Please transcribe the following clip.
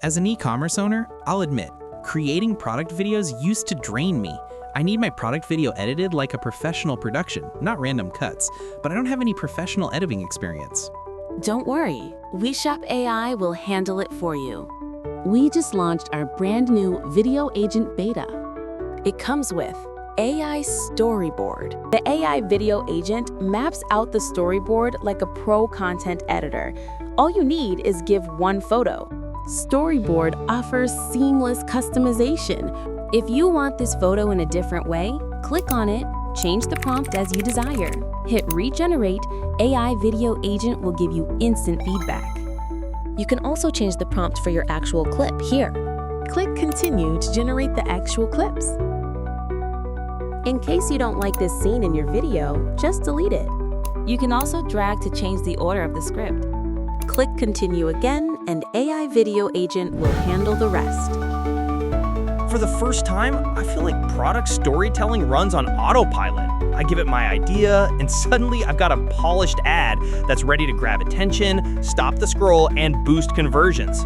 As an e-commerce owner, I'll admit, creating product videos used to drain me. I need my product video edited like a professional production, not random cuts, but I don't have any professional editing experience. Don't worry, WeShop AI will handle it for you. We just launched our brand new Video Agent beta. It comes with AI Storyboard. The AI Video Agent maps out the storyboard like a pro content editor. All you need is give one photo. Storyboard offers seamless customization. If you want this photo in a different way, click on it, change the prompt as you desire. Hit Regenerate, AI Video Agent will give you instant feedback. You can also change the prompt for your actual clip here. Click Continue to generate the actual clips. In case you don't like this scene in your video, just delete it. You can also drag to change the order of the script. Click Continue again, and AI Video Agent will handle the rest. For the first time, I feel like product storytelling runs on autopilot. I give it my idea, and suddenly I've got a polished ad that's ready to grab attention, stop the scroll, and boost conversions.